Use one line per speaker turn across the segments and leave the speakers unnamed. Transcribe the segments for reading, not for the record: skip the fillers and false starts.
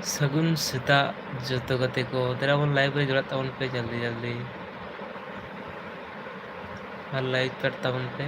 ᱥᱟᱹᱜᱩᱱ ᱥᱮᱛᱟᱜ ᱡᱚᱛᱚ ᱜᱟᱛᱮ ᱠᱚ ᱫᱮᱞᱟ ᱵᱚᱱ ᱞᱟᱭᱤᱵᱽ ᱨᱮ ᱡᱚᱲᱟᱜ ᱛᱟᱵᱚᱱ ᱯᱮ ᱡᱚᱞᱫᱤ ᱟᱨ ᱞᱟᱭᱤᱠ ᱠᱟᱨ ᱛᱟᱵᱚᱱ ᱯᱮ।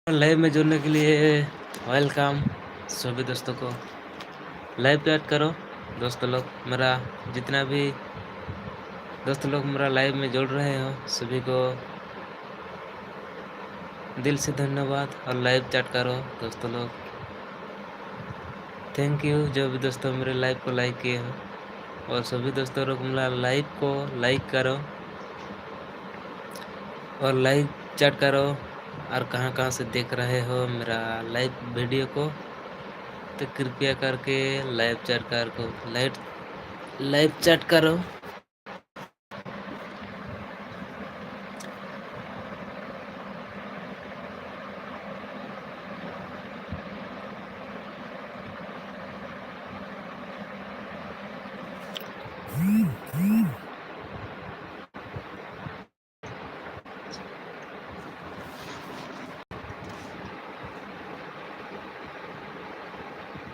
लाइव में जुड़ने के लिए वेलकम सभी दोस्तों को। लाइव पे ऐड करो दोस्तों लोग, मेरा जितना भी दोस्त लोग मेरा लाइव में जुड़ रहे हो सभी को दिल से धन्यवाद। और लाइव चैट करो दोस्तों लोग, थैंक यू जो भी दोस्तों मेरे लाइव को लाइक किए हो। और सभी दोस्तों लोग मेरा लाइव को लाइक करो और लाइव चैट करो। और कहाँ से देख रहे हो मेरा लाइव वीडियो को, तो कृपया करके लाइव चैट करो।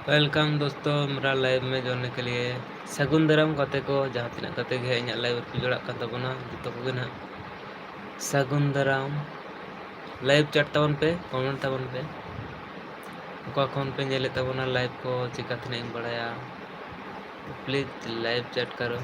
वेलकम दोस्तों मेरा लाइव में जोड़ने के लिए सगुन दाराम कते को जहाँ तीना कते गे ᱤᱧᱟᱹᱜ लाइव ᱨᱮ जोड़ा ᱠᱟᱱ ᱛᱟᱵᱚᱱᱟ ᱡᱚᱛᱚ ᱠᱚᱜᱮ ᱱᱟᱦᱟᱜ सगुन दाराम लाइव चैट ताबन पे कमेंट ताबन पे ओका खन पे नेले ताबोना लाइव को चिका तना इन बड़ाया प्लीज लाइव चैट करो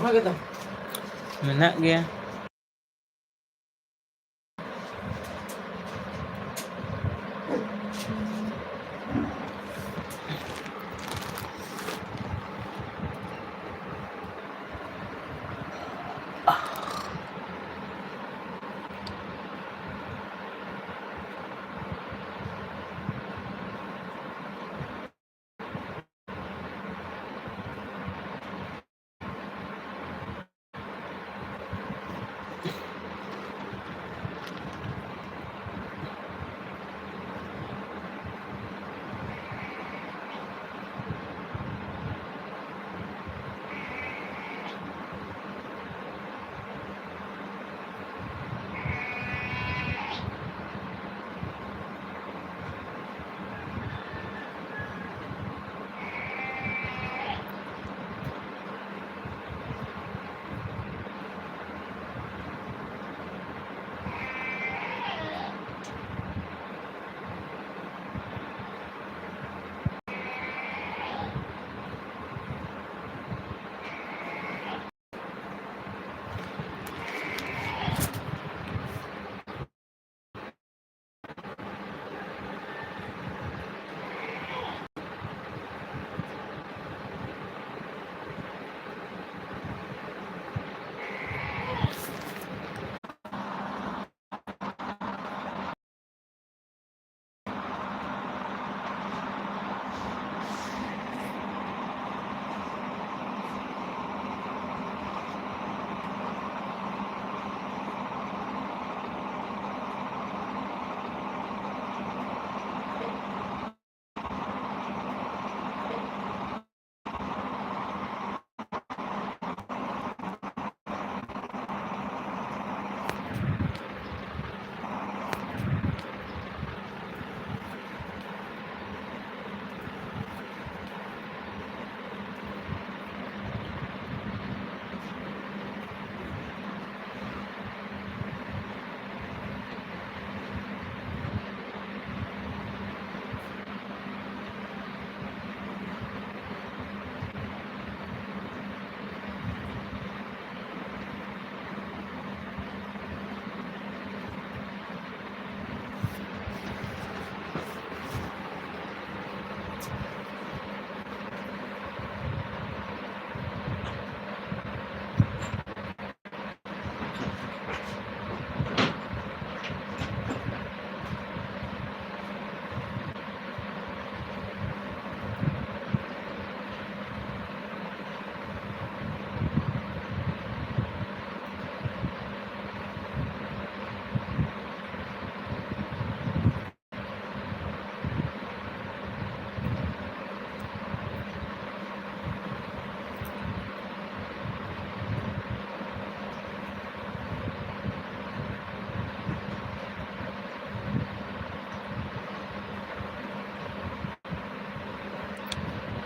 Menak gaya.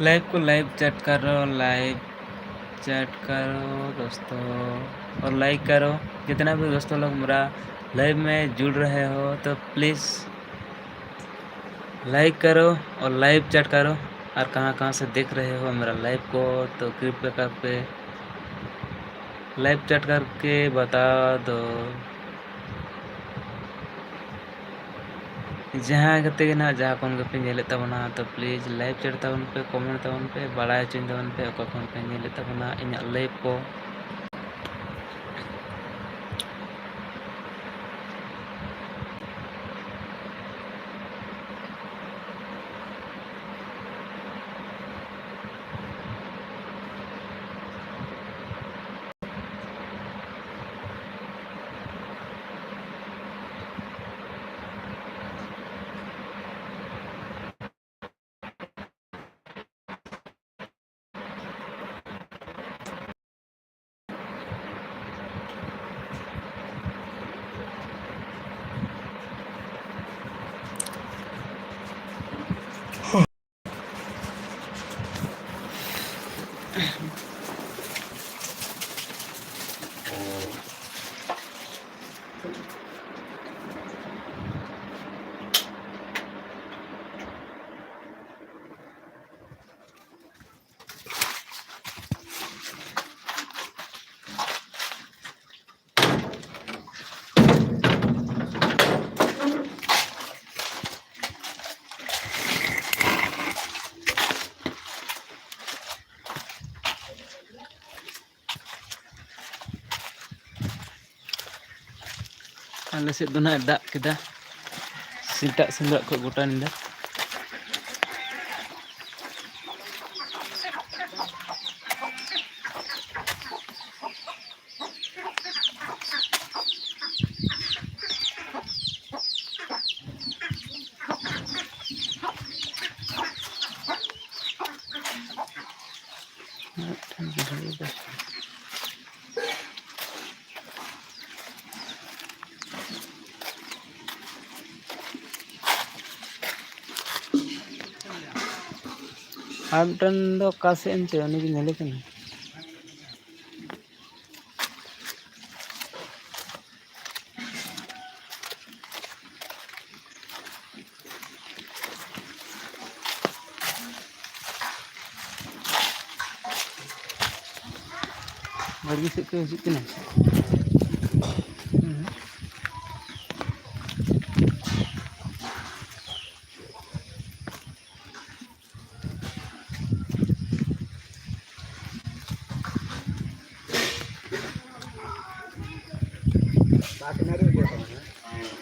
लाइव को लाइव चैट करो दोस्तों, और लाइक करो। जितना भी दोस्तों लोग मेरा लाइव में जुड़ रहे हो तो प्लीज़ लाइक करो और लाइव चैट करो। और कहाँ से देख रहे हो मेरा लाइव को तो कृपया करके लाइव चैट करके बता दो। जहाँ कते ना जहाँ कौन पे नेले तबना तो प्लीज लाइव चैट तबन पे, कमेंट तबन पे, बड़ा चिन तबन पे ओका कौन पे नेले तबना इन लाइव को। Alas itu na dak kita sintak sindak kok gotan indah. Amten do kasih ente ini gini kan. Bagi sikit sikit ni.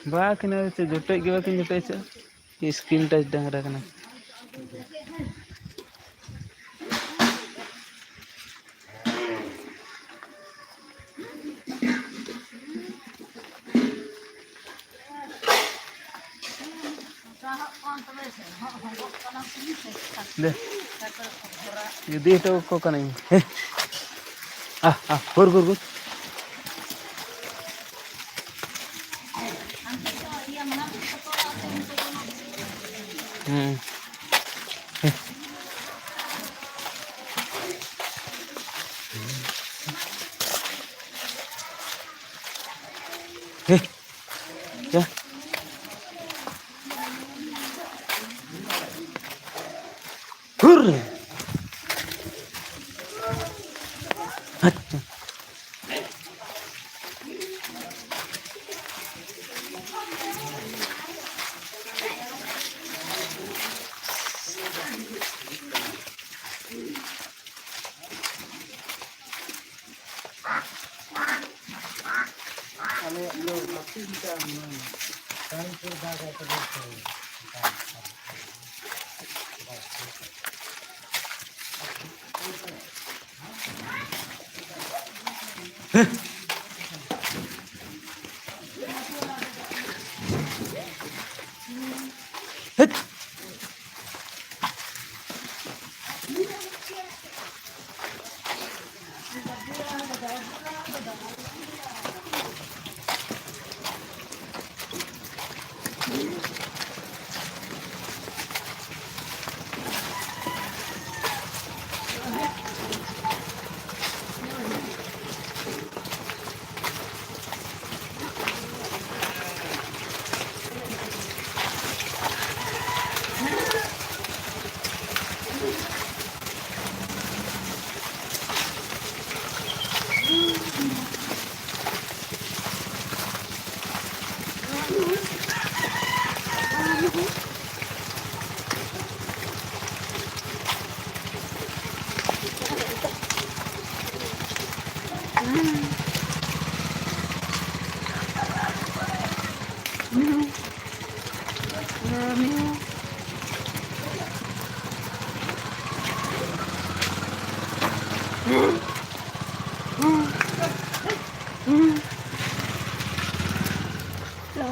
Bakin ada tu jotek ke bakin jotek tu. Screen touch dengar kan. Deh. Jadi itu kok kan ini. Gur. Ya. Gur.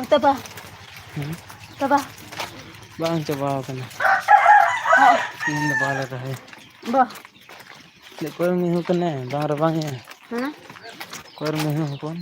Tabah. Tabah.
Bang coba kan. Ini bala rahe.
Bah.
Le koy mi hu kan bang rabang ya. Koy mi hu kon.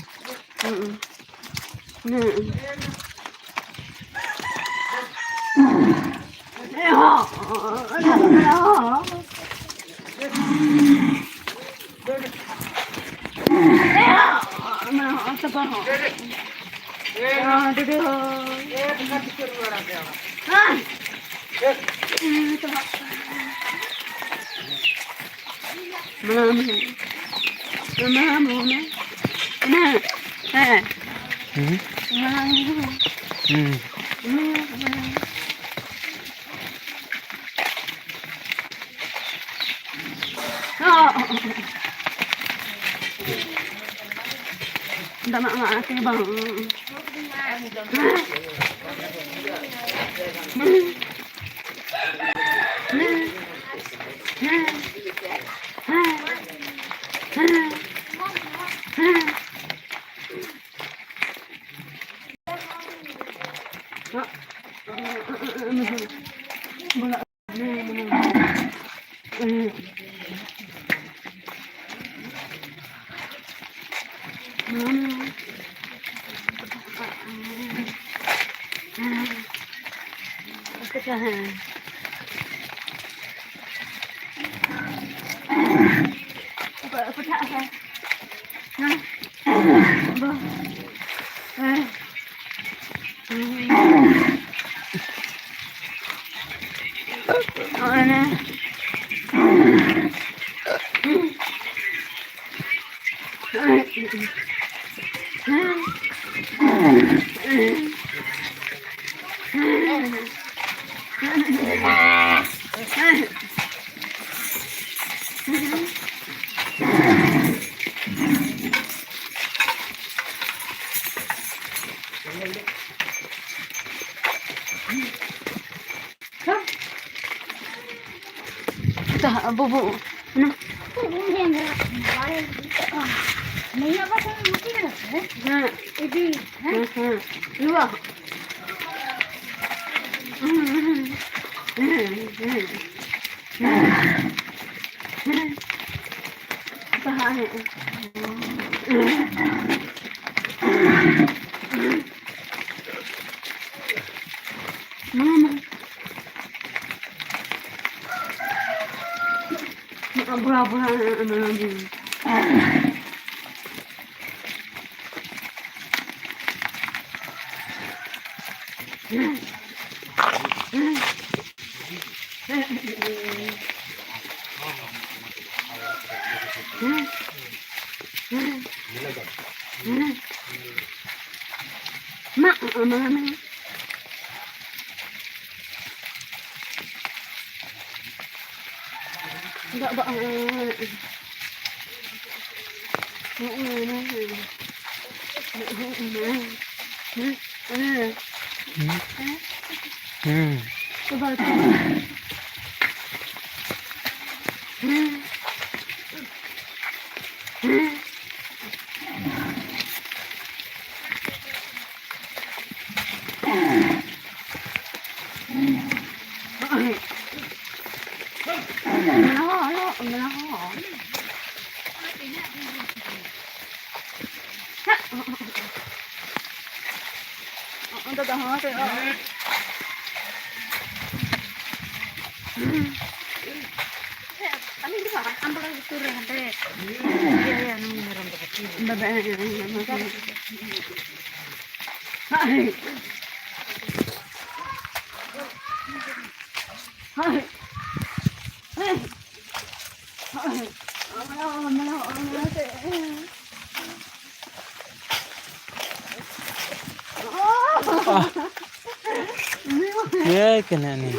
Ndak mak bang. क्या है पता है Bobo. नहीं अब हम मुझे ना हां इदी हां युवा कहाँ है बुरा
क्या है कि नहीं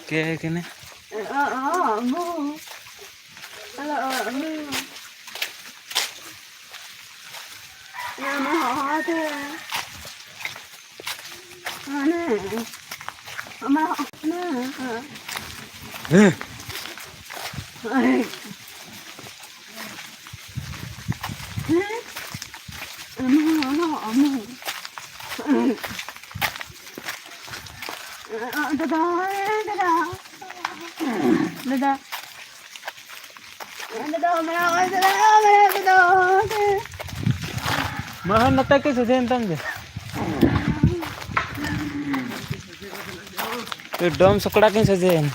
क्या है कि नहीं Mahal na tayo sa sentan dyan. Dom sukla kin sa dyan.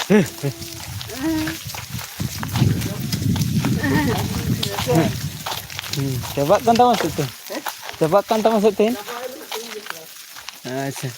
Coba kan tahu maksud tuh. Coba kan tahu maksudnya. Acha.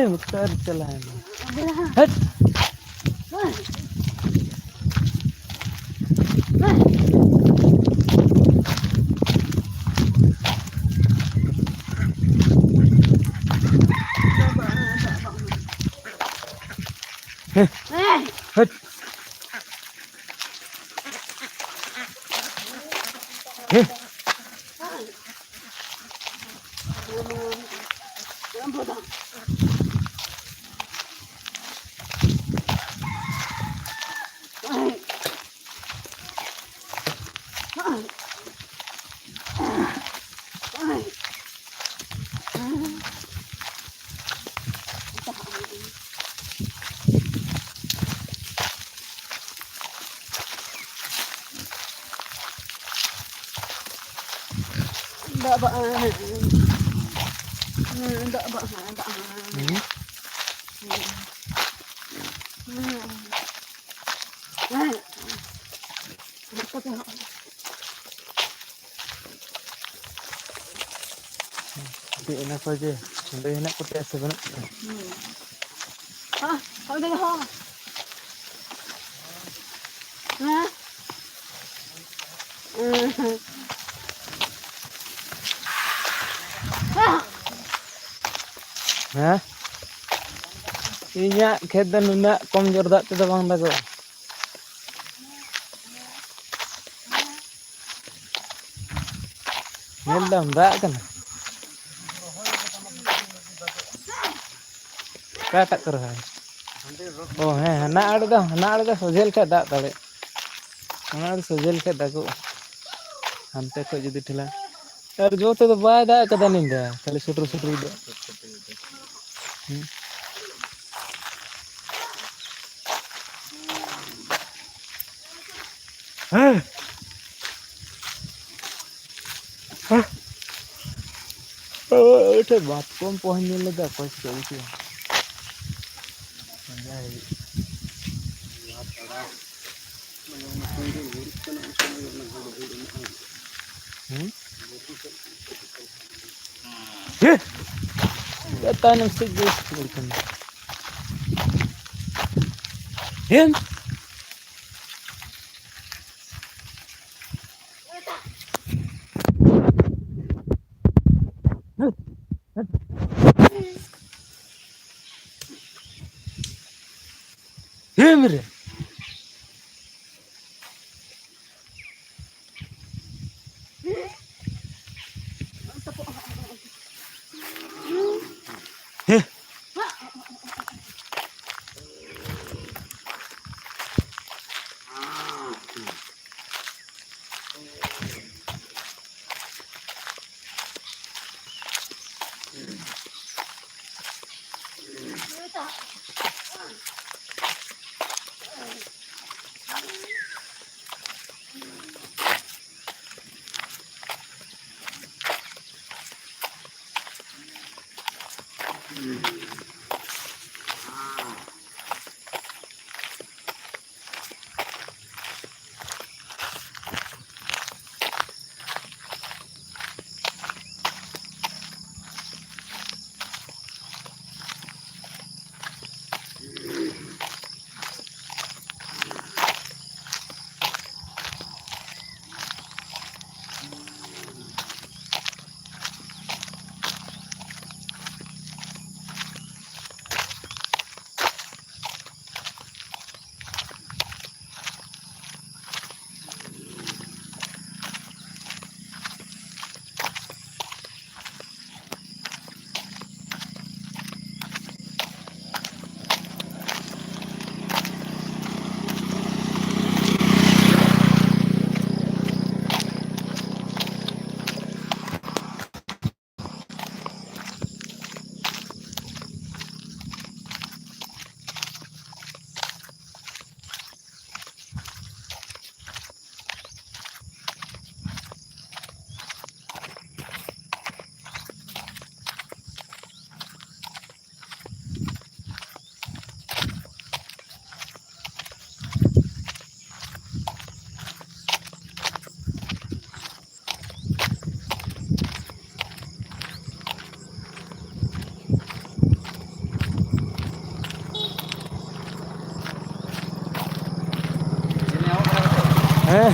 Mukhtar चला है हट हट Di enak aja, sampai enak putih sebenarnya.
Không được ho. Hả?
Hah? Inya खेत नुना कम जोर दाग तेdo bang dago. Nyel dam daग kana. Ka tak kerah. Oh hana ada dah sojel ka daग dale. Hana ada sojel ka dago. Hante ko judi thila. Ar jo te do ba daग kada ninda. Kali sutru do. Hah? Itu batom pohon ini dah pas sekali. Tanam sedikit bukan. Hen? Emre. ᱦᱮᱸ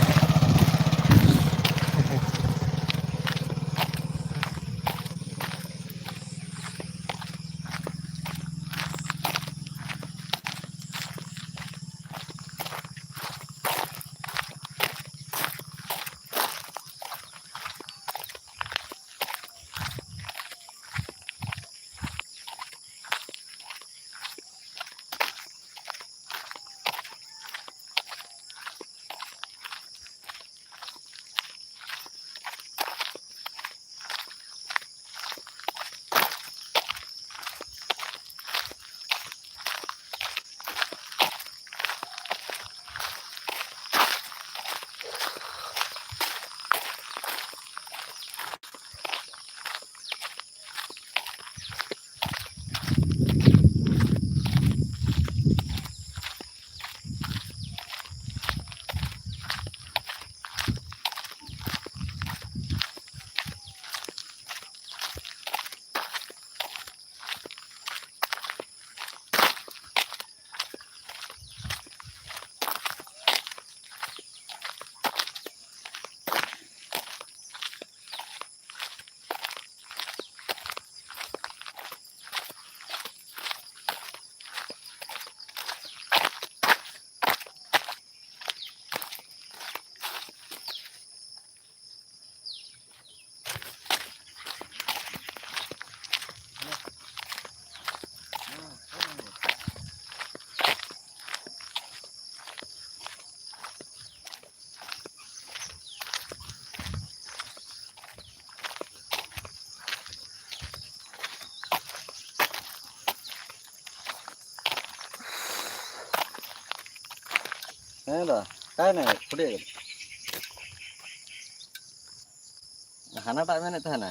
ᱦᱮᱸ ᱫᱟ काय नाही कुठे हानाटा मैंने था ना